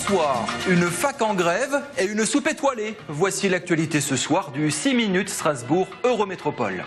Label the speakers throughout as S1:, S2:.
S1: soir, une fac en grève et une soupe étoilée. Voici l'actualité ce soir du 6 minutes Strasbourg Eurométropole.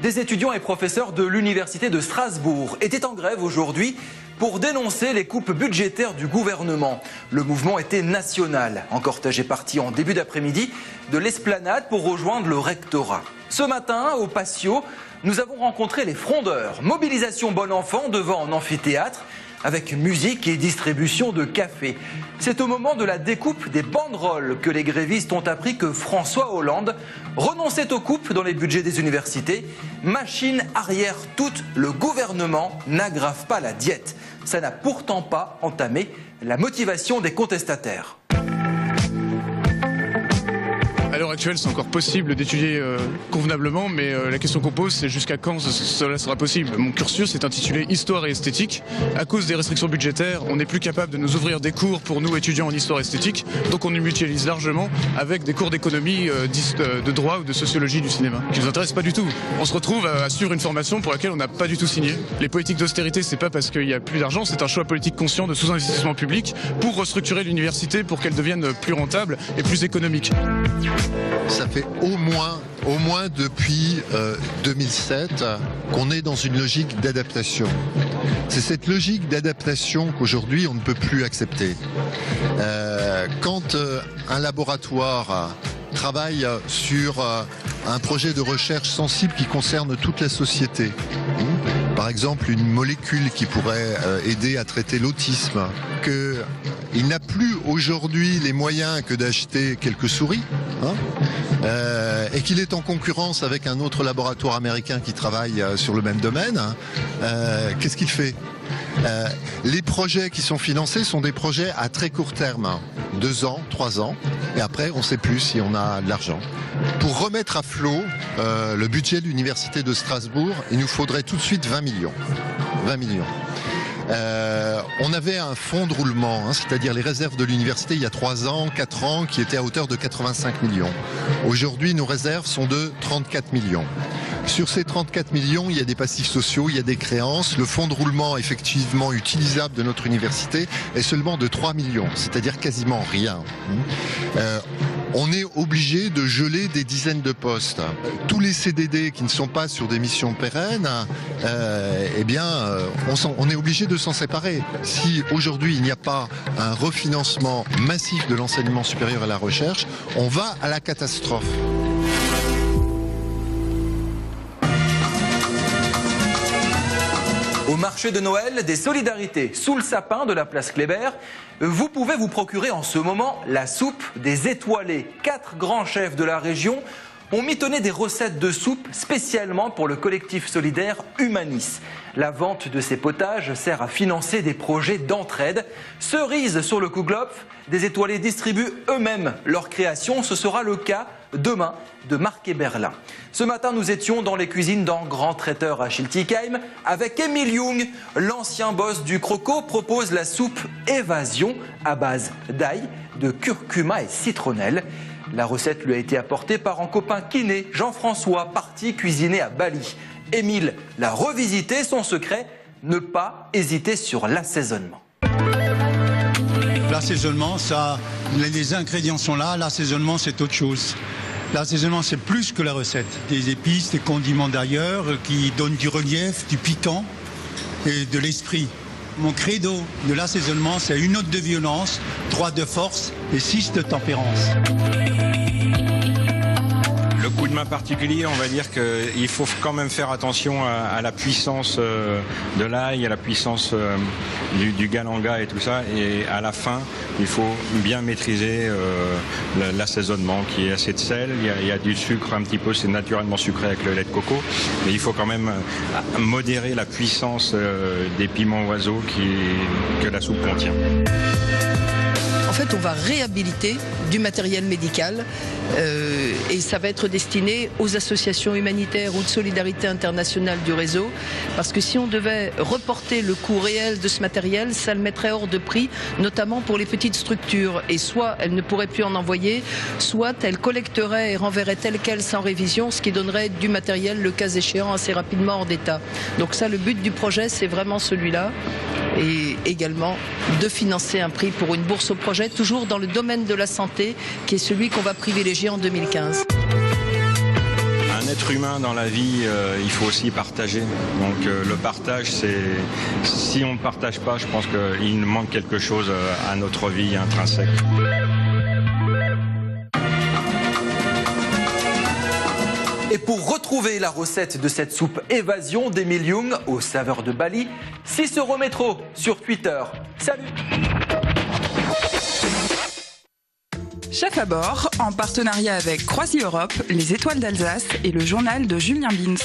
S1: Des étudiants et professeurs de l'université de Strasbourg étaient en grève aujourd'hui pour dénoncer les coupes budgétaires du gouvernement. Le mouvement était national. Un cortège est parti en début d'après-midi de l'Esplanade pour rejoindre le rectorat. Ce matin, au Patio, nous avons rencontré les frondeurs. Mobilisation bon enfant devant un amphithéâtre avec musique et distribution de café. C'est au moment de la découpe des banderoles que les grévistes ont appris que François Hollande renonçait aux coupes dans les budgets des universités. Machine arrière toute, le gouvernement n'aggrave pas la diète. Ça n'a pourtant pas entamé la motivation des contestataires.
S2: À l'heure actuelle, c'est encore possible d'étudier convenablement, mais la question qu'on pose, c'est jusqu'à quand cela sera possible. Mon cursus est intitulé Histoire et esthétique. À cause des restrictions budgétaires, on n'est plus capable de nous ouvrir des cours pour nous étudiants en histoire esthétique, donc on nous mutualise largement avec des cours d'économie, de droit ou de sociologie du cinéma, qui ne nous intéressent pas du tout. On se retrouve à suivre une formation pour laquelle on n'a pas du tout signé. Les politiques d'austérité, c'est pas parce qu'il n'y a plus d'argent, c'est un choix politique conscient de sous-investissement public pour restructurer l'université pour qu'elle devienne plus rentable et plus économique.
S3: Ça fait au moins depuis 2007 qu'on est dans une logique d'adaptation. C'est cette logique d'adaptation qu'aujourd'hui on ne peut plus accepter. Quand un laboratoire travaille sur un projet de recherche sensible qui concerne toute la société, par exemple une molécule qui pourrait aider à traiter l'autisme, qu'il n'a plus aujourd'hui les moyens que d'acheter quelques souris, et qu'il est en concurrence avec un autre laboratoire américain qui travaille sur le même domaine, qu'est-ce qu'il fait ? Les projets qui sont financés sont des projets à très court terme, 2 ans, 3 ans, et après on ne sait plus si on a de l'argent. Pour remettre à flot le budget de l'université de Strasbourg, il nous faudrait tout de suite 20 millions. 20 millions. On avait un fonds de roulement, c'est-à-dire les réserves de l'université il y a 3 ans, 4 ans, qui étaient à hauteur de 85 millions. Aujourd'hui, nos réserves sont de 34 millions. Sur ces 34 millions, il y a des passifs sociaux, il y a des créances. Le fonds de roulement effectivement utilisable de notre université est seulement de 3 millions, c'est-à-dire quasiment rien. On est obligé de geler des dizaines de postes. Tous les CDD qui ne sont pas sur des missions pérennes, on est obligé de s'en séparer. Si aujourd'hui il n'y a pas un refinancement massif de l'enseignement supérieur et la recherche, on va à la catastrophe.
S1: Au marché de Noël des solidarités, sous le sapin de la place Kléber, vous pouvez vous procurer en ce moment la soupe des étoilés. 4 grands chefs de la région ont mitonné des recettes de soupe spécialement pour le collectif solidaire Humanis. La vente de ces potages sert à financer des projets d'entraide. Cerise sur le Kuglopf, des étoilés distribuent eux-mêmes leur création. Ce sera le cas demain de Marc et Berlin. Ce matin, nous étions dans les cuisines d'un grand traiteur à Schiltigheim avec Émile Jung. L'ancien boss du Croco propose la soupe Évasion à base d'ail, de curcuma et citronnelle. La recette lui a été apportée par un copain kiné, Jean-François, parti cuisiner à Bali. Émile l'a revisité, son secret, ne pas hésiter sur l'assaisonnement.
S4: L'assaisonnement, les ingrédients sont là, l'assaisonnement c'est autre chose. L'assaisonnement c'est plus que la recette. Des épices, des condiments d'ailleurs qui donnent du relief, du piquant et de l'esprit. Mon credo de l'assaisonnement, c'est 1 note de violence, 3 de force et 6 de tempérance.
S5: Le coup de main particulier, on va dire qu'il faut quand même faire attention à la puissance de l'ail, à la puissance du galanga et tout ça. Et à la fin, il faut bien maîtriser l'assaisonnement qui est assez de sel. Il y a du sucre un petit peu, c'est naturellement sucré avec le lait de coco. Mais il faut quand même modérer la puissance des piments oiseaux que la soupe contient.
S6: En fait, on va réhabiliter du matériel médical et ça va être destiné aux associations humanitaires ou de solidarité internationale du réseau. Parce que si on devait reporter le coût réel de ce matériel, ça le mettrait hors de prix, notamment pour les petites structures. Et soit elles ne pourraient plus en envoyer, soit elles collecteraient et renverraient tel quel sans révision, ce qui donnerait du matériel, le cas échéant, assez rapidement hors d'état. Donc ça, le but du projet, c'est vraiment celui-là. et également de financer un prix pour une bourse au projet, toujours dans le domaine de la santé, qui est celui qu'on va privilégier en 2015.
S5: Un être humain dans la vie, il faut aussi partager. Donc le partage, si on ne partage pas, je pense qu'il manque quelque chose à notre vie intrinsèque.
S1: Et pour retrouver la recette de cette soupe évasion d'Émile Young aux saveurs de Bali, 6 € métro sur Twitter. Salut!
S7: Chef à bord, en partenariat avec Croisi Europe, les Étoiles d'Alsace et le journal de Julien Bins.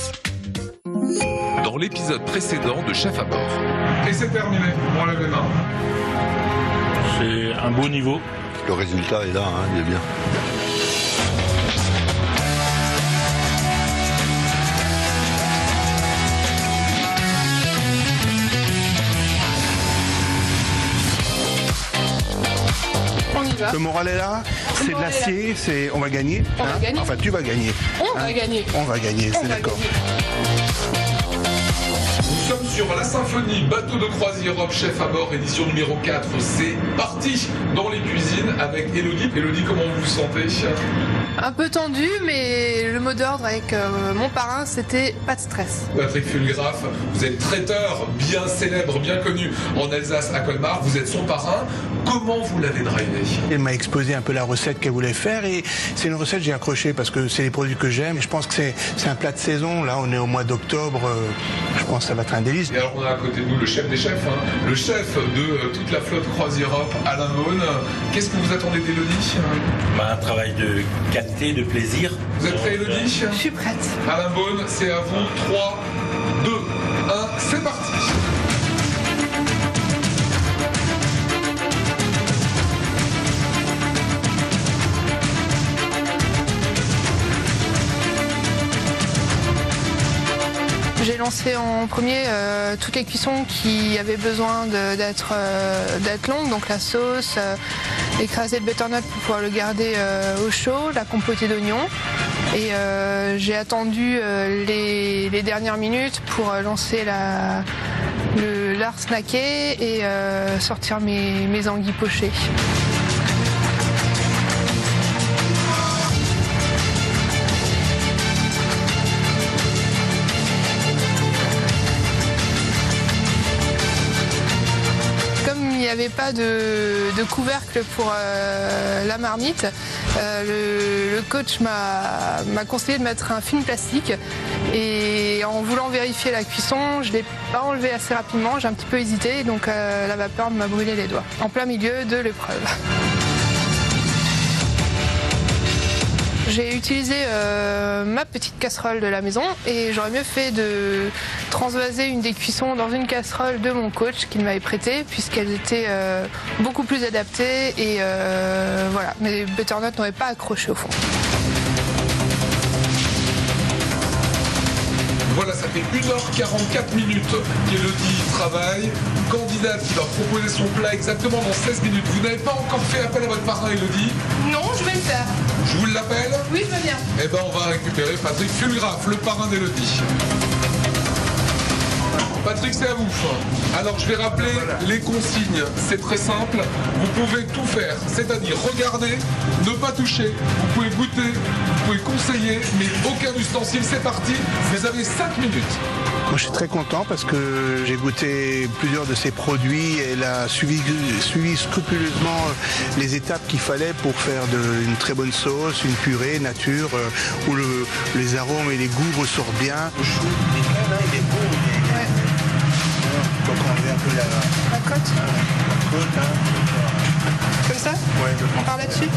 S8: Dans l'épisode précédent de Chef à bord.
S9: Et c'est terminé, on lève les mains.
S10: C'est un beau niveau.
S3: Le résultat est là, hein, il est bien.
S11: Le moral est là, c'est de l'acier, on va gagner.
S12: On va gagner.
S11: Enfin, tu vas gagner.
S12: On va gagner.
S11: On va gagner, c'est d'accord.
S9: Nous sommes sur la symphonie Bateau de Croisi Europe Chef à bord, édition numéro 4. C'est parti dans les cuisines avec Elodie. Elodie, comment vous vous sentez?
S12: Un peu tendu, mais le mot d'ordre avec mon parrain, c'était pas de stress.
S9: Patrick Fulgraf, vous êtes traiteur bien célèbre, bien connu en Alsace à Colmar. Vous êtes son parrain. Comment vous l'avez drivé?
S11: Elle m'a exposé un peu la recette qu'elle voulait faire et c'est une recette que j'ai accroché parce que c'est les produits que j'aime. Je pense que c'est un plat de saison. Là, on est au mois d'octobre. Je pense que ça va être un délice.
S9: Et alors, on a à côté de nous le chef des chefs, hein, le chef de toute la flotte Croisi Europe, Alain Beaune. Qu'est-ce que vous attendez d'Elodie?
S10: Un travail de qualité, de plaisir.
S9: Vous êtes prêt, Elodie?
S12: Je suis prête.
S9: Alain Beaune, c'est à vous. 3, 2, 1, c'est parti.
S12: J'ai lancé en premier toutes les cuissons qui avaient besoin d'être longues, donc la sauce, écraser le butternut pour pouvoir le garder au chaud, la compotée d'oignons. Et j'ai attendu les dernières minutes pour lancer l'art snacké et sortir mes anguilles pochées. Il n'y avait pas de couvercle pour la marmite. Le coach m'a conseillé de mettre un film plastique et en voulant vérifier la cuisson, je ne l'ai pas enlevé assez rapidement, j'ai un petit peu hésité, donc la vapeur m'a brûlé les doigts, en plein milieu de l'épreuve. J'ai utilisé ma petite casserole de la maison et j'aurais mieux fait de transvaser une des cuissons dans une casserole de mon coach qu'il m'avait prêtée puisqu'elles étaient beaucoup plus adaptées et voilà, mes butternuts n'auraient pas accroché au fond.
S9: Voilà, ça fait 1h44 minutes qu'Elodie travaille. Candidate qui va proposer son plat exactement dans 16 minutes. Vous n'avez pas encore fait appel à votre parrain, Elodie?
S12: Non, je vais le faire.
S9: Je vous l'appelle?
S12: Oui, je veux bien.
S9: Eh ben, on va récupérer Patrick Fulgraf, le parrain d'Elodie. Patrick, c'est à vous. Alors, je vais rappeler les consignes. C'est très simple. Vous pouvez tout faire, c'est-à-dire regarder, ne pas toucher. Vous pouvez goûter, vous pouvez conseiller, mais aucun ustensile. C'est parti. Vous avez 5 minutes.
S11: Moi, je suis très content parce que j'ai goûté plusieurs de ces produits et elle a suivi scrupuleusement les étapes qu'il fallait pour faire une très bonne sauce, une purée nature où les arômes et les goûts ressortent bien. Le chou, il est beau.
S12: Ouais.
S11: Donc on met un peu
S12: la côte.
S11: La côte, hein.
S12: Comme ça?
S11: Ouais,
S12: on part là-dessus?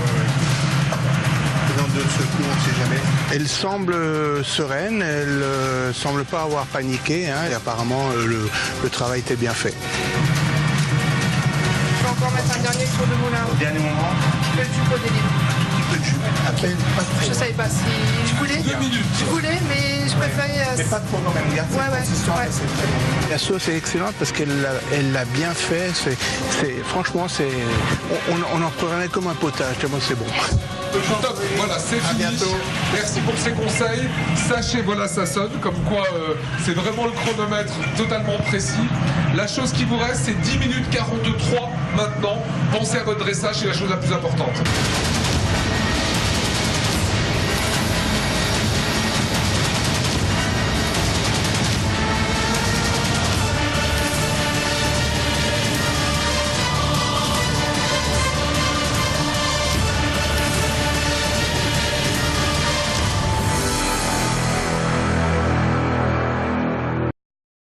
S11: Dans de ce coup, on ne sait jamais. Elle semble sereine, elle semble pas avoir paniqué, hein, et apparemment le travail était bien fait.
S12: Je vais encore mettre un dernier tour de moulin.
S11: Au dernier moment,
S12: Le jus au délire.
S11: un petit peu de jus. Après, pas trop.
S12: Je savais pas si je voulais.
S9: 2 minutes.
S12: Je voulais, mais je préférais.
S11: Mais pas trop quand même. Garde cette
S12: Ouais,
S11: consistance,
S12: ouais.
S11: c'est très bon. La sauce est excellente parce qu'elle l'a bien fait. Franchement, on en prenait comme un potage, tellement c'est bon.
S9: Top, voilà, c'est
S11: À
S9: fini.
S11: bientôt.
S9: Merci pour ces conseils. Sachez, voilà, ça sonne, comme quoi c'est vraiment le chronomètre totalement précis. La chose qui vous reste, c'est 10 minutes 43 maintenant. Pensez à votre dressage, c'est la chose la plus importante.